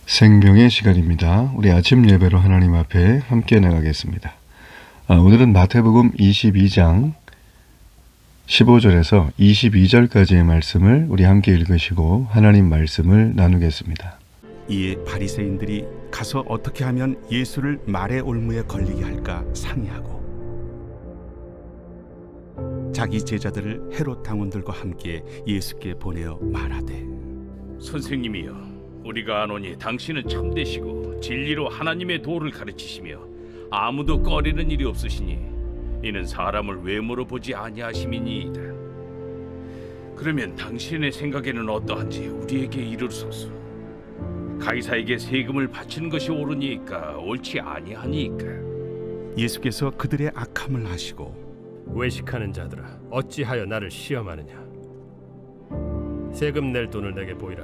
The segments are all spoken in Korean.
생명의 시간입니다. 우리 아침 예배로 하나님 앞에 함께 나가겠습니다. 오늘은 마태복음 22장 15절에서 22절까지의 말씀을 우리 함께 읽으시고 하나님 말씀을 나누겠습니다. 이에 바리새인들이 가서 어떻게 하면 예수를 말의 올무에 걸리게 할까 상의하고 자기 제자들을 헤롯 당원들과 함께 예수께 보내어 말하되, 선생님이여, 우리가 아노니 당신은 참되시고 진리로 하나님의 도를 가르치시며 아무도 꺼리는 일이 없으시니 이는 사람을 외모로 보지 아니하심이니이다. 그러면 당신의 생각에는 어떠한지 우리에게 이르소서. 가이사에게 세금을 바치는 것이 옳으니까 옳지 아니하니까? 예수께서 그들의 악함을 아시고 외식하는 자들아, 어찌하여 나를 시험하느냐? 세금 낼 돈을 내게 보이라.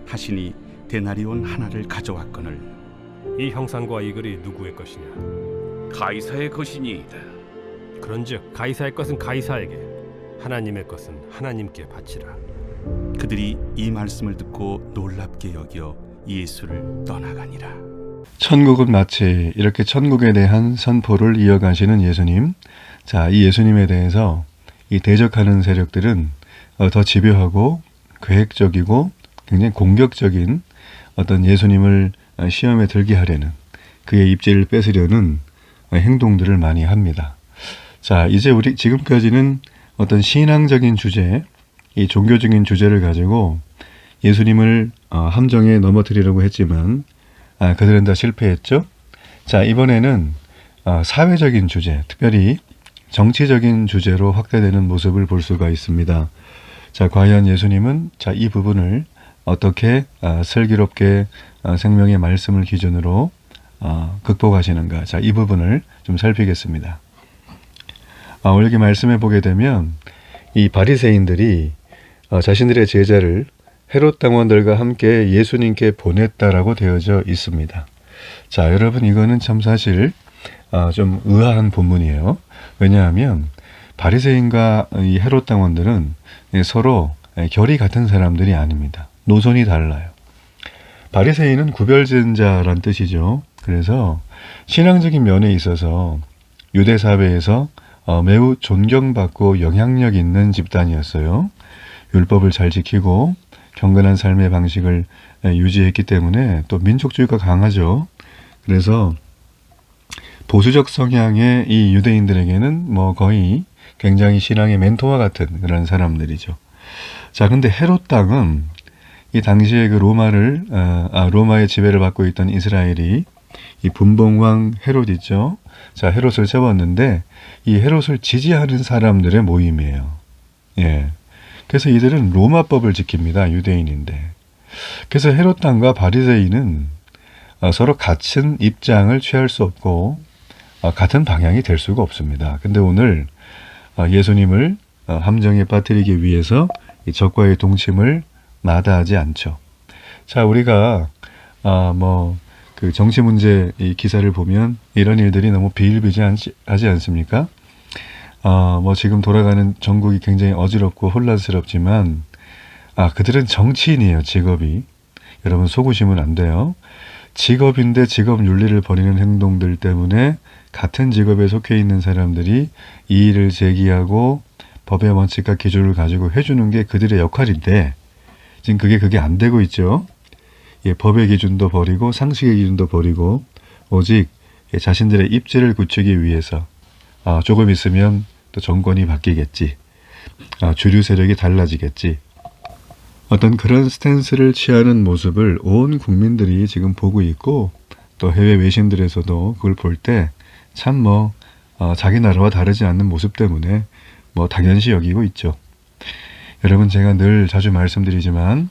하시니 데나리온 하나를 가져왔거늘 이 형상과 이 글이 누구의 것이냐? 가이사의 것이니이다. 그런즉 가이사의 것은 가이사에게, 하나님의 것은 하나님께 바치라. 그들이 이 말씀을 듣고 놀랍게 여겨 예수를 떠나가니라. 천국은 마치 이렇게 천국에 대한 선포를 이어가시는 예수님. 자, 이 예수님에 대해서 이 대적하는 세력들은 더 집요하고 계획적이고 굉장히 공격적인 어떤 예수님을 시험에 들게 하려는, 그의 입지를 뺏으려는 행동들을 많이 합니다. 자, 이제 우리 지금까지는 어떤 신앙적인 주제, 이 종교적인 주제를 가지고 예수님을 함정에 넘어뜨리려고 했지만 그들은 다 실패했죠. 자, 이번에는 사회적인 주제, 특별히 정치적인 주제로 확대되는 모습을 볼 수가 있습니다. 자, 과연 예수님은 이 부분을 어떻게 슬기롭게 생명의 말씀을 기준으로 극복하시는가. 자, 이 부분을 좀 살피겠습니다. 오늘 여기 말씀해 보게 되면 이 바리새인들이 자신들의 제자를 헤롯 당원들과 함께 예수님께 보냈다라고 되어져 있습니다. 자, 여러분, 이거는 참 사실 좀 의아한 본문이에요. 왜냐하면 바리새인과 이 헤롯 당원들은 서로 결이 같은 사람들이 아닙니다. 노선이 달라요. 바리새인은 구별된 자란 뜻이죠. 그래서 신앙적인 면에 있어서 유대 사회에서 매우 존경받고 영향력 있는 집단이었어요. 율법을 잘 지키고 경건한 삶의 방식을 유지했기 때문에 또 민족주의가 강하죠. 그래서 보수적 성향의 이 유대인들에게는 거의 굉장히 신앙의 멘토와 같은 그런 사람들이죠. 자, 근데 헤롯 당은 이 당시에 그 로마의 지배를 받고 있던 이스라엘이 이 분봉왕 헤롯 있죠. 자, 헤롯을 세웠는데 이 헤롯을 지지하는 사람들의 모임이에요. 예. 그래서 이들은 로마법을 지킵니다. 유대인인데. 그래서 헤롯 당과 바리새인은 서로 같은 입장을 취할 수 없고 같은 방향이 될 수가 없습니다. 근데 오늘 예수님을 함정에 빠뜨리기 위해서 이 적과의 동침을 마다하지 않죠. 자, 우리가 그 정치 문제 이 기사를 보면 이런 일들이 너무 비일비재하지 않습니까? 지금 돌아가는 전국이 굉장히 어지럽고 혼란스럽지만 그들은 정치인이에요. 직업이. 여러분, 속으시면 안 돼요. 직업인데 직업 윤리를 버리는 행동들 때문에 같은 직업에 속해 있는 사람들이 이의를 제기하고 법의 원칙과 기준을 가지고 해주는 게 그들의 역할인데 지금 그게 안 되고 있죠. 예, 법의 기준도 버리고 상식의 기준도 버리고 오직 자신들의 입지를 굳추기 위해서 조금 있으면 또 정권이 바뀌겠지. 주류 세력이 달라지겠지. 어떤 그런 스탠스를 취하는 모습을 온 국민들이 지금 보고 있고 또 해외 외신들에서도 그걸 볼 때 참 자기 나라와 다르지 않는 모습 때문에 당연시 여기고 있죠. 여러분, 제가 늘 자주 말씀드리지만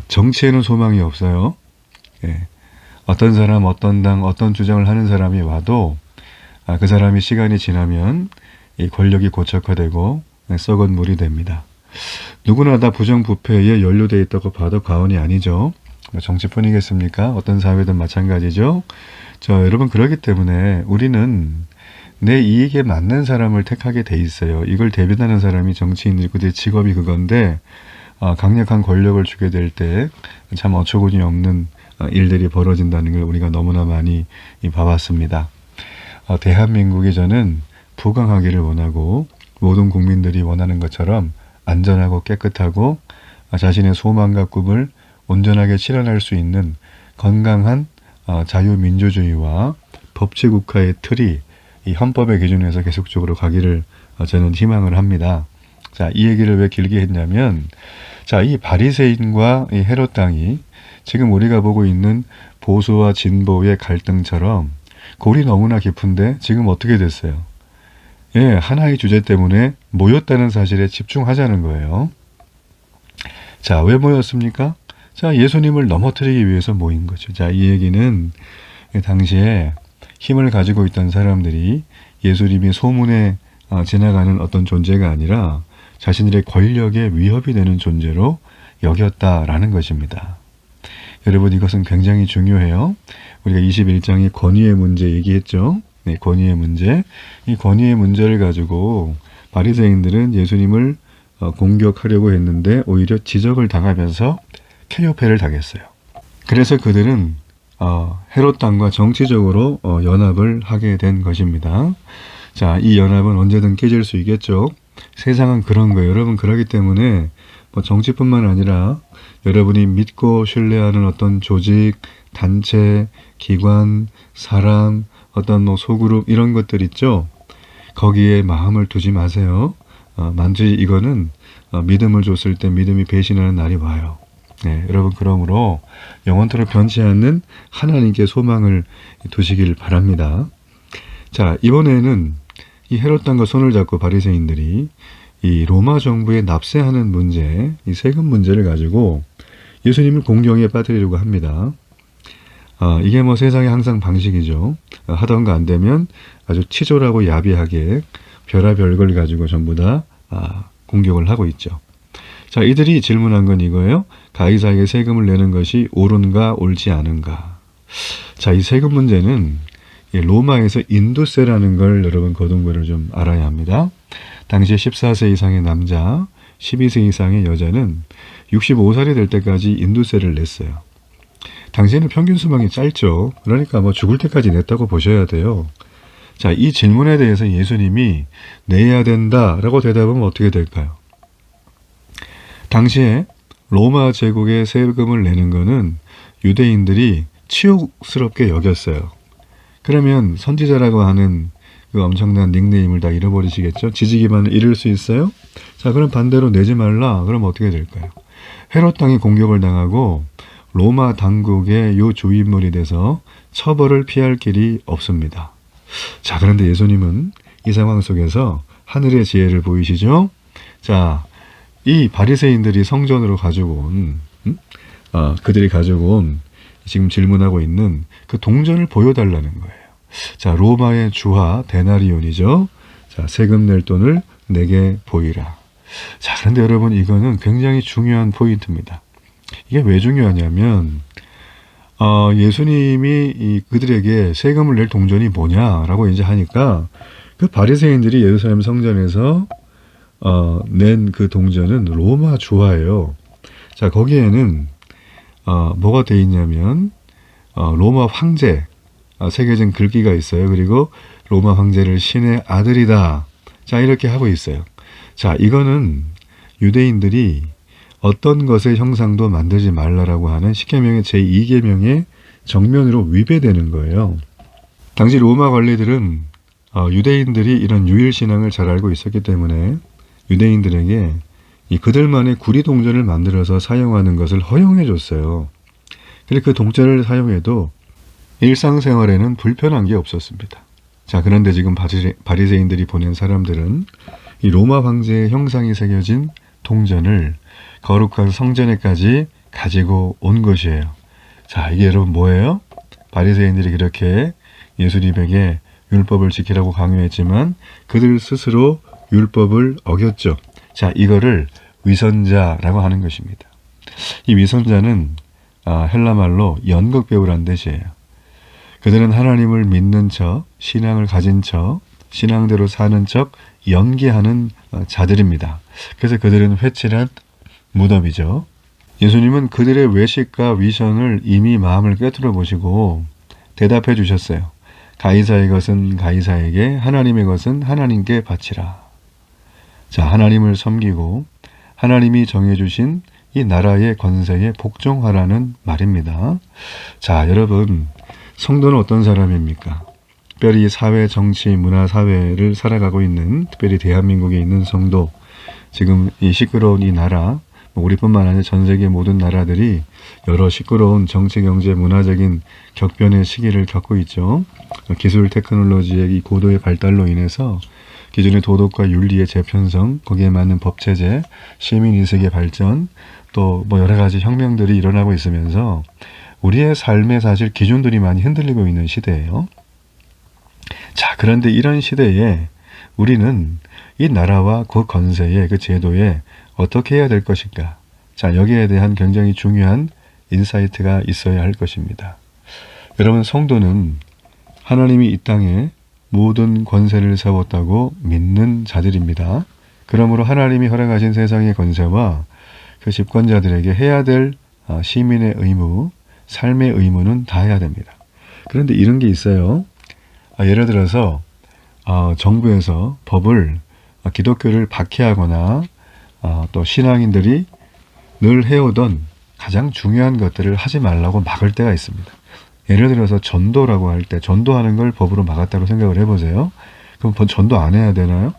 정치에는 소망이 없어요. 예. 어떤 사람, 어떤 당, 어떤 주장을 하는 사람이 와도 그 사람이 시간이 지나면 이 권력이 고착화되고 썩은 물이 됩니다. 누구나 다 부정부패에 연루되어 있다고 봐도 과언이 아니죠. 정치뿐이겠습니까? 어떤 사회든 마찬가지죠. 자, 여러분, 그렇기 때문에 우리는 내 이익에 맞는 사람을 택하게 돼 있어요. 이걸 대변하는 사람이 정치인이고 내 직업이 그건데 강력한 권력을 주게 될 때 참 어처구니 없는 일들이 벌어진다는 걸 우리가 너무나 많이 봐왔습니다. 대한민국이 저는 부강하기를 원하고 모든 국민들이 원하는 것처럼 안전하고 깨끗하고 자신의 소망과 꿈을 온전하게 실현할 수 있는 건강한 자유민주주의와 법치국가의 틀이 이 헌법의 기준에서 계속적으로 가기를 저는 희망을 합니다. 자, 이 얘기를 왜 길게 했냐면, 자, 이 바리새인과 이 헤롯 왕이 지금 우리가 보고 있는 보수와 진보의 갈등처럼 골이 너무나 깊은데 지금 어떻게 됐어요? 예, 하나의 주제 때문에 모였다는 사실에 집중하자는 거예요. 자, 왜 모였습니까? 자, 예수님을 넘어뜨리기 위해서 모인 거죠. 자, 이 얘기는 당시에 힘을 가지고 있던 사람들이 예수님이 소문에 지나가는 어떤 존재가 아니라 자신들의 권력에 위협이 되는 존재로 여겼다라는 것입니다. 여러분, 이것은 굉장히 중요해요. 우리가 21장의 권위의 문제 얘기했죠. 네, 권위의 문제. 이 권위의 문제를 가지고 바리새인들은 예수님을 공격하려고 했는데 오히려 지적을 당하면서 케요패를 당했어요. 그래서 그들은 헤롯 왕과 정치적으로 연합을 하게 된 것입니다. 자, 이 연합은 언제든 깨질 수 있겠죠. 세상은 그런 거예요. 여러분, 그러기 때문에 뭐 정치뿐만 아니라 여러분이 믿고 신뢰하는 어떤 조직, 단체, 기관, 사람, 어떤 뭐 소그룹 이런 것들 있죠. 거기에 마음을 두지 마세요. 만지 이거는 믿음을 줬을 때 믿음이 배신하는 날이 와요. 네, 여러분, 그러므로 영원토록 변치 않는 하나님께 소망을 두시길 바랍니다. 자, 이번에는 이 헤롯 왕과 손을 잡고 바리새인들이 이 로마 정부에 납세하는 문제, 이 세금 문제를 가지고 예수님을 공경에 빠뜨리려고 합니다. 이게 뭐 세상에 항상 방식이죠. 하던 거 안 되면 아주 치졸하고 야비하게 별의별 걸 가지고 전부 다 공격을 하고 있죠. 자, 이들이 질문한 건 이거예요. 가이사에게 세금을 내는 것이 옳은가 옳지 않은가. 자, 이 세금 문제는 로마에서 인두세라는 걸 여러분 거동거를 좀 알아야 합니다. 당시에 14세 이상의 남자, 12세 이상의 여자는 65살이 될 때까지 인두세를 냈어요. 당시에는 평균 수명이 짧죠. 그러니까 뭐 죽을 때까지 냈다고 보셔야 돼요. 자, 이 질문에 대해서 예수님이 내야 된다라고 대답하면 어떻게 될까요? 당시에 로마 제국의 세금을 내는 거는 유대인들이 치욕스럽게 여겼어요. 그러면 선지자라고 하는 그 엄청난 닉네임을 다 잃어버리시겠죠? 지지기만을 잃을 수 있어요? 자, 그럼 반대로 내지 말라. 그럼 어떻게 될까요? 헤롯 왕이 공격을 당하고 로마 당국의 요 주인물이 돼서 처벌을 피할 길이 없습니다. 자, 그런데 예수님은 이 상황 속에서 하늘의 지혜를 보이시죠? 자, 이 바리새인들이 성전으로 가지고 온 그들이 가지고 온 지금 질문하고 있는 그 동전을 보여달라는 거예요. 자, 로마의 주화 데나리온이죠. 자, 세금 낼 돈을 내게 보이라. 자, 그런데 여러분, 이거는 굉장히 중요한 포인트입니다. 이게 왜 중요하냐면 예수님이 그들에게 세금을 낼 동전이 뭐냐라고 이제 하니까 그 바리새인들이 예루살렘 성전에서 낸 그 동전은 로마 주화예요. 자, 거기에는 뭐가 돼 있냐면 로마 황제 새겨진 글귀가 있어요. 그리고 로마 황제를 신의 아들이다. 자, 이렇게 하고 있어요. 자, 이거는 유대인들이 어떤 것의 형상도 만들지 말라라고 하는 십계명의 제2계명의 정면으로 위배되는 거예요. 당시 로마 관리들은 유대인들이 이런 유일신앙을 잘 알고 있었기 때문에 유대인들에게 이 그들만의 구리 동전을 만들어서 사용하는 것을 허용해 줬어요. 그런데 그 동전을 사용해도 일상생활에는 불편한 게 없었습니다. 자, 그런데 지금 바리새인들이 보낸 사람들은 이 로마 황제의 형상이 새겨진 동전을 거룩한 성전에까지 가지고 온 것이에요. 자, 이게 여러분 뭐예요? 바리새인들이 그렇게 예수님에게 율법을 지키라고 강요했지만 그들 스스로 율법을 어겼죠. 자, 이거를 위선자라고 하는 것입니다. 이 위선자는 헬라말로 연극배우란 뜻이에요. 그들은 하나님을 믿는 척, 신앙을 가진 척, 신앙대로 사는 척 연기하는 자들입니다. 그래서 그들은 회칠한 무덤이죠. 예수님은 그들의 외식과 위선을 이미 마음을 꿰뚫어 보시고 대답해 주셨어요. 가이사의 것은 가이사에게, 하나님의 것은 하나님께 바치라. 자, 하나님을 섬기고 하나님이 정해주신 이 나라의 권세에 복종하라는 말입니다. 자, 여러분, 성도는 어떤 사람입니까? 특별히 사회, 정치, 문화, 사회를 살아가고 있는, 특별히 대한민국에 있는 성도, 지금 이 시끄러운 이 나라, 우리뿐만 아니라 전 세계 모든 나라들이 여러 시끄러운 정치, 경제, 문화적인 격변의 시기를 겪고 있죠. 기술, 테크놀로지의 이 고도의 발달로 인해서 기존의 도덕과 윤리의 재편성, 거기에 맞는 법체제, 시민인식의 발전, 또 뭐 여러 가지 혁명들이 일어나고 있으면서 우리의 삶의 사실 기준들이 많이 흔들리고 있는 시대예요. 자, 그런데 이런 시대에 우리는 이 나라와 그 권세에, 그 제도에 어떻게 해야 될 것인가? 자, 여기에 대한 굉장히 중요한 인사이트가 있어야 할 것입니다. 여러분, 성도는 하나님이 이 땅에 모든 권세를 세웠다고 믿는 자들입니다. 그러므로 하나님이 허락하신 세상의 권세와 그 집권자들에게 해야 될 시민의 의무, 삶의 의무는 다 해야 됩니다. 그런데 이런 게 있어요. 예를 들어서 정부에서 법을 기독교를 박해하거나 또 신앙인들이 늘 해오던 가장 중요한 것들을 하지 말라고 막을 때가 있습니다. 예를 들어서 전도라고 할 때 전도하는 걸 법으로 막았다고 생각을 해보세요. 그럼 전도 안 해야 되나요?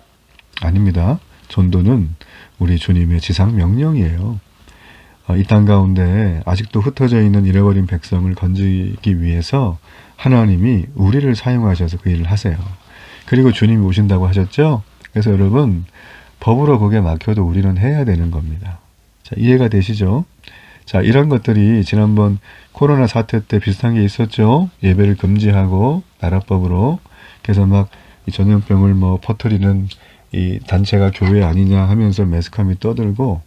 아닙니다. 전도는 우리 주님의 지상 명령이에요. 이 땅 가운데 아직도 흩어져 있는 잃어버린 백성을 건지기 위해서 하나님이 우리를 사용하셔서 그 일을 하세요. 그리고 주님이 오신다고 하셨죠? 그래서 여러분, 법으로 그게 막혀도 우리는 해야 되는 겁니다. 자, 이해가 되시죠? 자, 이런 것들이 지난번 코로나 사태 때 비슷한 게 있었죠. 예배를 금지하고 나라법으로. 그래서 막 이 전염병을 퍼뜨리는 이 단체가 교회 아니냐 하면서 매스컴이 떠들고,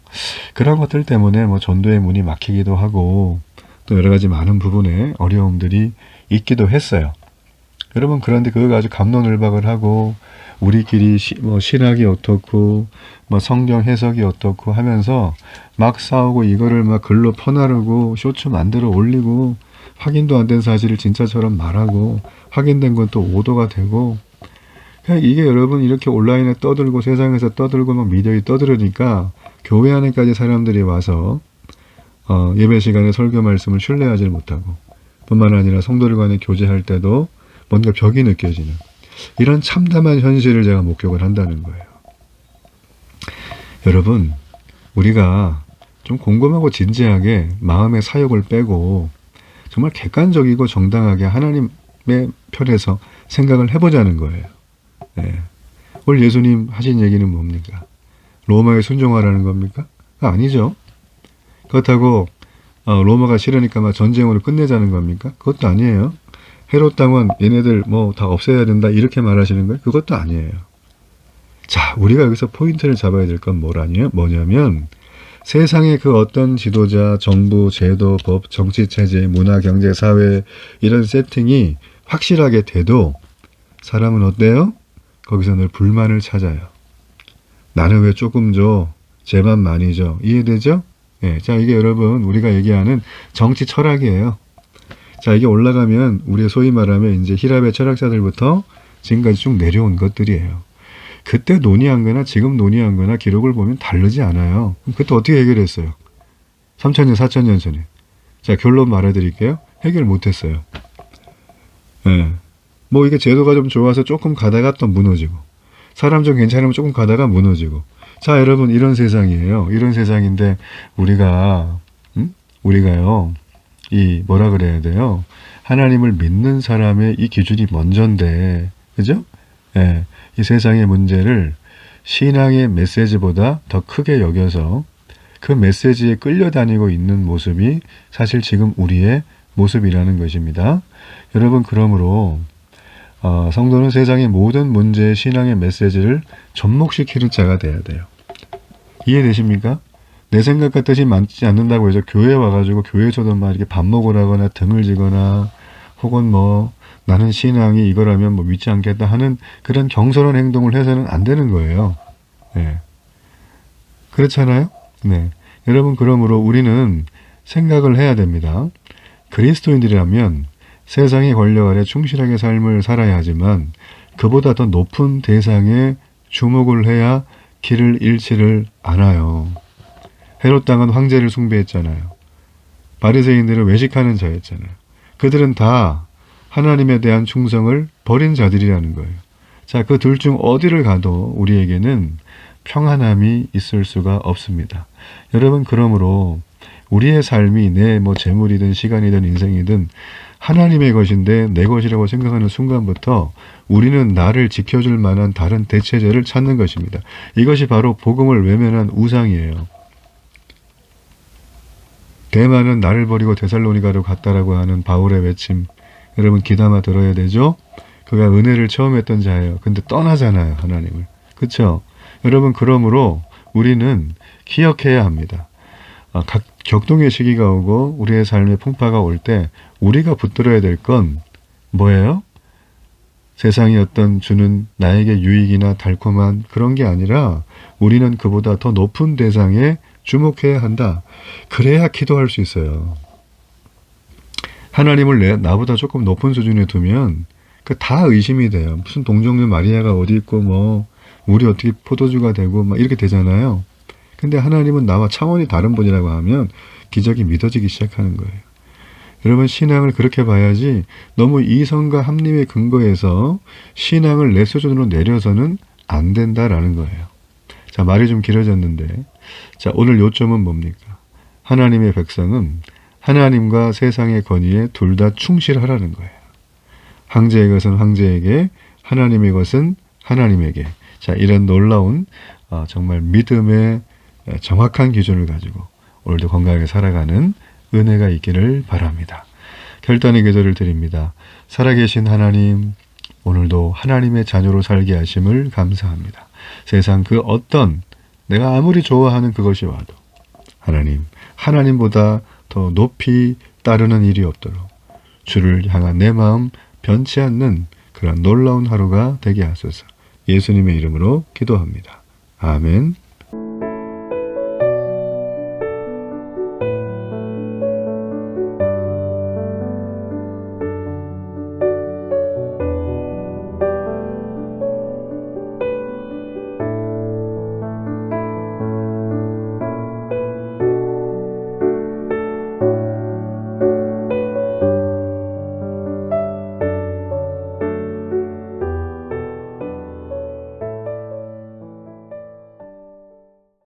그런 것들 때문에 전도의 문이 막히기도 하고 또 여러 가지 많은 부분에 어려움들이 있기도 했어요. 여러분, 그런데 그거 가지고 갑론을박을 하고 우리끼리 신학이 어떻고 성경 해석이 어떻고 하면서 막 싸우고 이거를 막 글로 퍼나르고 쇼츠 만들어 올리고 확인도 안 된 사실을 진짜처럼 말하고 확인된 건 또 오도가 되고, 그냥 이게 여러분 이렇게 온라인에 떠들고 세상에서 떠들고 막 미디어에 떠들으니까 교회 안에까지 사람들이 와서 예배 시간에 설교 말씀을 신뢰하지 못하고, 뿐만 아니라 성도들 간에 교제할 때도 뭔가 벽이 느껴지는 이런 참담한 현실을 제가 목격을 한다는 거예요. 여러분, 우리가 좀 곰곰하고 진지하게 마음의 사욕을 빼고 정말 객관적이고 정당하게 하나님의 편에서 생각을 해보자는 거예요. 네. 오늘 예수님 하신 얘기는 뭡니까? 로마에 순종하라는 겁니까? 아니죠. 그렇다고 로마가 싫으니까 막 전쟁으로 끝내자는 겁니까? 그것도 아니에요. 헤롯 당원 얘네들 다 없애야 된다 이렇게 말하시는 거예요? 그것도 아니에요. 자, 우리가 여기서 포인트를 잡아야 될 건 뭐냐면 세상의 그 어떤 지도자, 정부, 제도, 법, 정치체제, 문화, 경제, 사회 이런 세팅이 확실하게 돼도 사람은 어때요? 거기서 늘 불만을 찾아요. 나는 왜 조금 줘? 쟤만 많이 줘. 이해되죠? 예, 자, 이게 여러분 우리가 얘기하는 정치 철학이에요. 자, 이게 올라가면 우리의 소위 말하면 이제 히랍의 철학자들부터 지금까지 쭉 내려온 것들이에요. 그때 논의한 거나 지금 논의한 거나 기록을 보면 다르지 않아요. 그럼 그때 어떻게 해결했어요? 3,000년, 4,000년 전에. 자, 결론 말해드릴게요. 해결 못했어요. 예. 이게 제도가 좀 좋아서 조금 가다가 또 무너지고, 사람 좀 괜찮으면 조금 가다가 무너지고. 자, 여러분, 이런 세상이에요. 이런 세상인데 우리가요, 뭐라 그래야 돼요? 하나님을 믿는 사람의 이 기준이 먼저인데, 그죠? 예, 이 세상의 문제를 신앙의 메시지보다 더 크게 여겨서 그 메시지에 끌려다니고 있는 모습이 사실 지금 우리의 모습이라는 것입니다. 여러분, 그러므로 성도는 세상의 모든 문제의 신앙의 메시지를 접목시키는 자가 돼야 돼요. 이해되십니까? 내 생각 같듯이 맞지 않는다고 해서 교회에 와가지고 교회에서도 막 이렇게 밥 먹으라거나 등을 지거나 혹은 나는 신앙이 이거라면 믿지 않겠다 하는 그런 경솔한 행동을 해서는 안 되는 거예요. 네. 그렇잖아요? 네. 여러분, 그러므로 우리는 생각을 해야 됩니다. 그리스도인들이라면 세상의 권력 아래 충실하게 삶을 살아야 하지만 그보다 더 높은 대상에 주목을 해야 길을 잃지를 않아요. 헤롯 당은 황제를 숭배했잖아요. 바리새인들은 외식하는 자였잖아요. 그들은 다 하나님에 대한 충성을 버린 자들이라는 거예요. 자, 그 둘 중 어디를 가도 우리에게는 평안함이 있을 수가 없습니다. 여러분, 그러므로 우리의 삶이 내 재물이든 시간이든 인생이든 하나님의 것인데 내 것이라고 생각하는 순간부터 우리는 나를 지켜줄 만한 다른 대체제를 찾는 것입니다. 이것이 바로 복음을 외면한 우상이에요. 대만은 나를 버리고 데살로니가로 갔다라고 하는 바울의 외침, 여러분 귀담아 들어야 되죠? 그가 은혜를 처음 했던 자예요. 근데 떠나잖아요, 하나님을. 그렇죠? 여러분, 그러므로 우리는 기억해야 합니다. 각 격동의 시기가 오고 우리의 삶의 풍파가 올 때 우리가 붙들어야 될 건 뭐예요? 세상이 어떤 주는 나에게 유익이나 달콤한 그런 게 아니라 우리는 그보다 더 높은 대상에 주목해야 한다. 그래야 기도할 수 있어요. 하나님을 나보다 조금 높은 수준에 두면 그 다 의심이 돼요. 무슨 동정녀 마리아가 어디 있고 우리 어떻게 포도주가 되고 이렇게 되잖아요. 근데 하나님은 나와 차원이 다른 분이라고 하면 기적이 믿어지기 시작하는 거예요. 여러분, 신앙을 그렇게 봐야지 너무 이성과 합리의 근거에서 신앙을 내 수준으로 내려서는 안 된다라는 거예요. 자, 말이 좀 길어졌는데, 자, 오늘 요점은 뭡니까? 하나님의 백성은 하나님과 세상의 권위에 둘 다 충실하라는 거예요. 황제의 것은 황제에게, 하나님의 것은 하나님에게. 자, 이런 놀라운 정말 믿음의 정확한 기준을 가지고 오늘도 건강하게 살아가는 은혜가 있기를 바랍니다. 결단의 기도를 드립니다. 살아계신 하나님, 오늘도 하나님의 자녀로 살게 하심을 감사합니다. 세상 그 어떤 내가 아무리 좋아하는 그것이 와도 하나님보다 더 높이 따르는 일이 없도록 주를 향한 내 마음 변치 않는 그런 놀라운 하루가 되게 하소서. 예수님의 이름으로 기도합니다. 아멘.